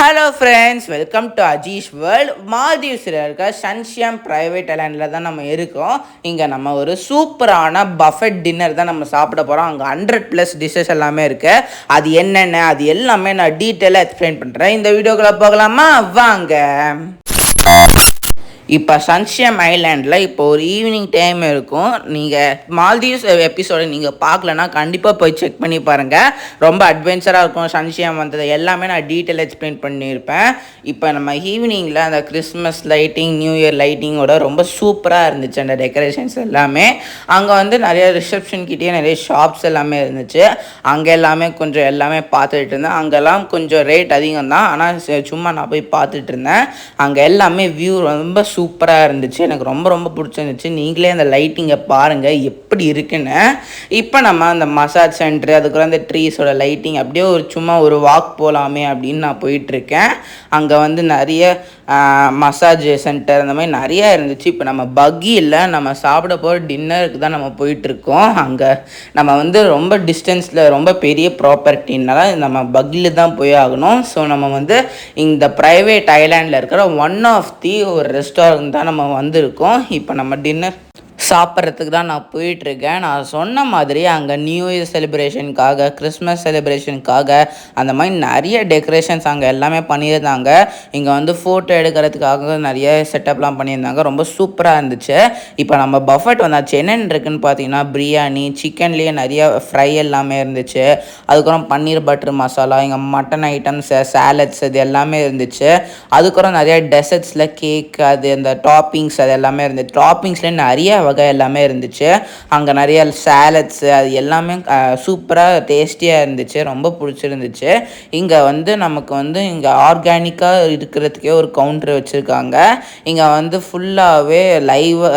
Hello friends, welcome to Ajeesh world. மால்தீவ்ஸில் இருக்க Sun Siyam private ஐலாண்டில் தான் நம்ம இருக்கோம். இங்கே நம்ம ஒரு சூப்பரான பஃபெட் டின்னர் தான் நம்ம சாப்பிட போகிறோம். அங்கே 100+ டிஷ்ஷஸ் எல்லாமே இருக்குது. அது என்னென்ன அது எல்லாமே நான் டீட்டெயிலாக எக்ஸ்பிளைன் பண்ணுறேன். இந்த வீடியோக்குள்ளே போகலாமா? வாங்க. இப்போ சன்ஷியம் ஐலாண்டில் இப்போ ஒரு ஈவினிங் டைம் இருக்கும். நீங்கள் மால்தீவ்ஸ் எபிசோடு நீங்கள் பார்க்கலன்னா கண்டிப்பாக போய் செக் பண்ணி பாருங்கள். ரொம்ப அட்வென்ச்சராக இருக்கும். சன்ஷியம் வந்தது எல்லாமே நான் டீட்டெயில் எக்ஸ்பிளைன் பண்ணியிருப்பேன். இப்போ நம்ம ஈவினிங்கில் அந்த கிறிஸ்மஸ் லைட்டிங், நியூ இயர் லைட்டிங்கோட ரொம்ப சூப்பராக இருந்துச்சு அந்த டெக்கரேஷன்ஸ் எல்லாமே. அங்கே வந்து நிறைய ரிசப்ஷன் கிட்டேயே நிறைய ஷாப்ஸ் எல்லாமே இருந்துச்சு. அங்கே எல்லாமே கொஞ்சம் எல்லாமே பார்த்துட்டு இருந்தேன். அங்கெல்லாம் கொஞ்சம் ரேட் அதிகம் தான், ஆனால் சும்மா நான் போய் பார்த்துட்டு இருந்தேன். அங்கே எல்லாமே வியூ ரொம்ப சூப்பராக இருந்துச்சு. எனக்கு ரொம்ப ரொம்ப பிடிச்சிருந்துச்சு. நீங்களே அந்த லைட்டிங்கை பாருங்கள் எப்படி இருக்குன்னு. இப்போ நம்ம அந்த மசாஜ் சென்டரு, அதுக்கப்புறம் அந்த ட்ரீஸோட லைட்டிங் அப்படியே ஒரு சும்மா ஒரு வாக் போகலாமே அப்படின்னு நான் போயிட்டுருக்கேன். அங்கே வந்து நிறைய மசாஜ் சென்டர் அந்த மாதிரி நிறையா இருந்துச்சு. இப்போ நம்ம பக்கியில் நம்ம சாப்பிட போகிற டின்னருக்கு தான் நம்ம போயிட்டுருக்கோம். அங்கே நம்ம வந்து ரொம்ப டிஸ்டன்ஸில் ரொம்ப பெரிய ப்ராப்பர்ட்டினால நம்ம பக்கியில் தான் போய் ஆகணும். ஸோ நம்ம வந்து இந்த ப்ரைவேட் ஐலாண்டில் இருக்கிற ஒன் ஆஃப் தி ஒரு ரெஸ்டாரண்ட் தான் நம்ம வந்திருக்கோம். இப்போ நம்ம டின்னர் சாப்பிட்றதுக்கு தான் நான் போயிட்டுருக்கேன். நான் சொன்ன மாதிரி அங்கே நியூ இயர் செலிப்ரேஷனுக்காக, கிறிஸ்மஸ் செலிப்ரேஷனுக்காக அந்த மாதிரி நிறைய டெக்கரேஷன்ஸ் அங்கே எல்லாமே பண்ணியிருந்தாங்க. இங்கே வந்து ஃபோட்டோ எடுக்கிறதுக்காக நிறைய செட்டப்லாம் பண்ணியிருந்தாங்க. ரொம்ப சூப்பராக இருந்துச்சு. இப்போ நம்ம பஃபெட் வந்தாச்சு. என்னென்னு இருக்குன்னு பார்த்தீங்கன்னா பிரியாணி, சிக்கன்லேயே நிறைய ஃப்ரை எல்லாமே இருந்துச்சு. அதுக்கப்புறம் பன்னீர் பட்டர் மசாலா, இங்கே மட்டன் ஐட்டம்ஸ், சாலட்ஸ் இது எல்லாமே இருந்துச்சு. அதுக்கப்புறம் நிறைய டெசர்ட்ஸில் கேக், அது அந்த டாப்பிங்ஸ் அது எல்லாமே இருந்துச்சு. டாப்பிங்ஸ்லேயே நிறைய வகை எல்லாமே இருந்துச்சு. அங்கே நிறைய சாலட்ஸு அது எல்லாமே சூப்பராக டேஸ்டியாக இருந்துச்சு. ரொம்ப பிடிச்சிருந்துச்சு. இங்கே வந்து நமக்கு வந்து இங்கே ஆர்கானிக்காக இருக்கிறதுக்கே ஒரு கவுண்டர் வச்சுருக்காங்க. இங்கே வந்து ஃபுல்லாகவே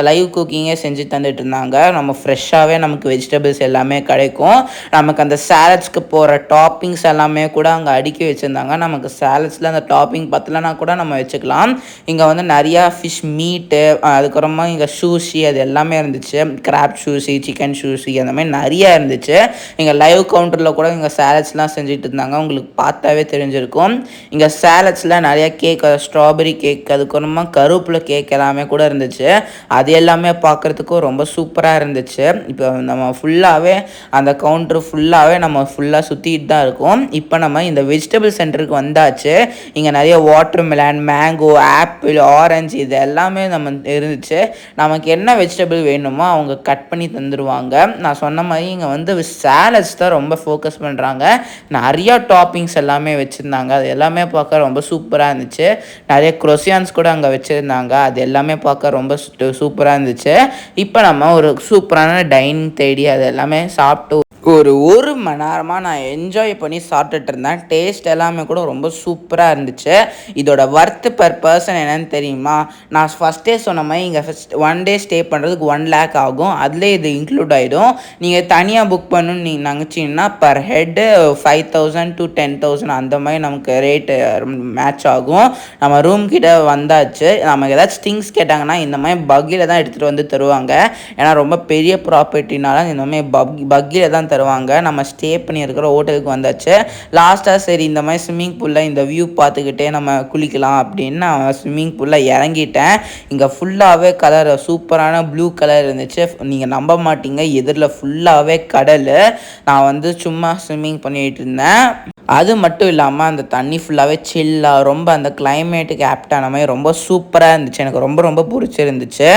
லைவ் குக்கிங்கே செஞ்சு தந்துட்டு இருந்தாங்க. நம்ம ஃப்ரெஷ்ஷாகவே நமக்கு வெஜிடபிள்ஸ் எல்லாமே கிடைக்கும். நமக்கு அந்த சாலட்ஸ்க்கு போகிற டாப்பிங்ஸ் எல்லாமே கூட அங்கே அடுக்கி வச்சுருந்தாங்க. நமக்கு சாலட்ஸில் அந்த டாப்பிங் பத்தலைன்னா கூட நம்ம வச்சுக்கலாம். இங்கே வந்து நிறையா ஃபிஷ் மீட்டு, அதுக்கப்புறமா இங்கே சூஷி அது எல்லாமே இருந்துச்சு. கிராப் சூஷி, சிக்கன் சூஷி அந்த மாதிரி நிறையா இருந்துச்சு. இங்கே லைவ் கவுண்டரில் கூட இங்கே சாலட்ஸ்லாம் செஞ்சுட்டு இருந்தாங்க. உங்களுக்கு பார்த்தாவே தெரிஞ்சிருக்கும். இங்கே சாலட்ஸில் நிறையா கேக், ஸ்ட்ராபெரி கேக், அதுக்கப்புறமா கருவேப்பிலை கேக் எல்லாமே கூட இருந்துச்சு. அது எல்லாமே பார்க்குறதுக்கும் ரொம்ப சூப்பராக இருந்துச்சு. இப்போ நம்ம ஃபுல்லாகவே அந்த கவுண்டர் ஃபுல்லாகவே நம்ம ஃபுல்லாக சுற்றிட்டு தான் இருக்கோம். இப்போ நம்ம இந்த வெஜிடபிள் சென்டருக்கு வந்தாச்சு. இங்கே நிறைய water melon, mango, apple, orange இது எல்லாமே நம்ம இருந்துச்சு. நமக்கு என்ன வெஜிடபிள் வேணுமோ அவங்க கட் பண்ணி தந்துடுவாங்க. நான் சொன்ன மாதிரி இங்கே வந்து சாலட்ஸ் தான் ரொம்ப ஃபோக்கஸ் பண்ணுறாங்க. நிறையா டாப்பிங்ஸ் எல்லாமே வச்சுருந்தாங்க. அது எல்லாமே பார்க்க ரொம்ப சூப்பராக இருந்துச்சு. நிறைய க்ரோசியான்ஸ் கூட அங்கே வச்சுருந்தாங்க. அது எல்லாமே பார்க்க ரொம்ப சூப்பராக இருந்துச்சு. இப்போ நம்ம ஒரு சூப்பரான டைனிங் தேடி அது எல்லாமே சாப்பிட்டு ஒரு மணி நேரமாக நான் என்ஜாய் பண்ணி சாப்பிட்டுட்டு இருந்தேன். டேஸ்ட் எல்லாமே கூட ரொம்ப சூப்பராக இருந்துச்சு. இதோட ஒர்த்து பர் பர்சன் என்னன்னு தெரியுமா? நான் ஃபஸ்ட்டே சொன்ன மாதிரி இங்கே ஒன் டே ஸ்டே பண்ணுறதுக்கு 1 lakh ஆகும். அதிலே இது இன்க்ளூட் ஆகிடும். நீங்கள் தனியாக புக் பண்ணணும்னு நீங்கள் நினச்சிங்கன்னா பர் ஹெட்டு 5,000 to 10,000 அந்த மாதிரி நமக்கு ரேட்டு மேட்ச் ஆகும். நம்ம ரூம் கிட்ட வந்தாச்சு. நமக்கு ஏதாச்சும் திங்ஸ் கேட்டாங்கன்னா இந்த மாதிரி பக்கியில் தான் எடுத்துகிட்டு வந்து தருவாங்க. ஏன்னா ரொம்ப பெரிய ப்ராப்பர்ட்டினால இந்த மாதிரி பக்கியில் தான் தருவாங்க. நம்ம ஸ்டே பண்ணி இருக்கிற ஹோட்டலுக்கு வந்தாச்சு. லாஸ்ட்டாக சரி இந்த மாதிரி ஸ்விம்மிங் பூலில் இந்த வியூ பார்த்துக்கிட்டே நம்ம குளிக்கலாம் அப்படின்னு நான் ஸ்விம்மிங் பூலில் இறங்கிட்டேன். இங்கே ஃபுல்லாகவே கலர் சூப்பரான ப்ளூ கலர் இருந்துச்சு. நீங்கள் நம்ப மாட்டீங்க, எதிரில் ஃபுல்லாகவே கடல். நான் வந்து சும்மா ஸ்விம்மிங் பண்ணிகிட்டு இருந்தேன். அது மட்டும் இல்லாமல் அந்த தண்ணி ஃபுல்லாகவே சில்லாக ரொம்ப அந்த கிளைமேட்டுக்கு ஆப்டான மாதிரி ரொம்ப சூப்பராக இருந்துச்சு. எனக்கு ரொம்ப ரொம்ப பிடிச்சிருந்துச்சு.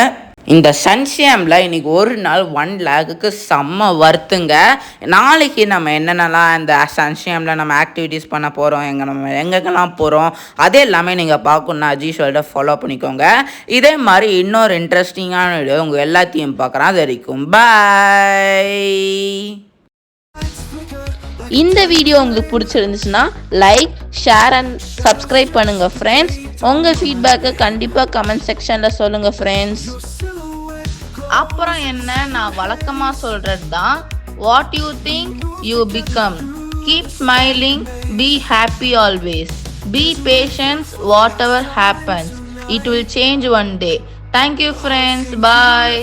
இந்த சன்ஷியமில் இன்றைக்கி ஒரு நாள் 1 lakhக்கு செம்ம வர்த்துங்க. நாளைக்கு நம்ம என்னென்னலாம் இந்த சன்ஷியமில் நம்ம ஆக்டிவிட்டீஸ் பண்ண போகிறோம், நம்ம எங்கெங்கெல்லாம் போகிறோம், அது எல்லாமே நீங்கள் பார்க்கணுன்னா அஜீஷ் வேர்ல்டை ஃபாலோ பண்ணிக்கோங்க. இதே மாதிரி இன்னொரு இன்ட்ரெஸ்டிங்கான வீடியோ உங்கள் எல்லாத்தையும் பார்க்குறேன். அது வரைக்கும் பாய். இந்த வீடியோ உங்களுக்கு பிடிச்சிருந்துச்சுன்னா லைக், ஷேர் அண்ட் சப்ஸ்கிரைப் பண்ணுங்கள் ஃப்ரெண்ட்ஸ். உங்கள் ஃபீட்பேக்கை கண்டிப்பாக கமெண்ட் செக்ஷனில் சொல்லுங்கள் ஃப்ரெண்ட்ஸ். அப்புறம் என்ன, நான் வழக்கமாக சொல்கிறது தான், what you think you become. Keep smiling, be happy always, be patience, whatever happens, it will change one day. Thank you friends, bye.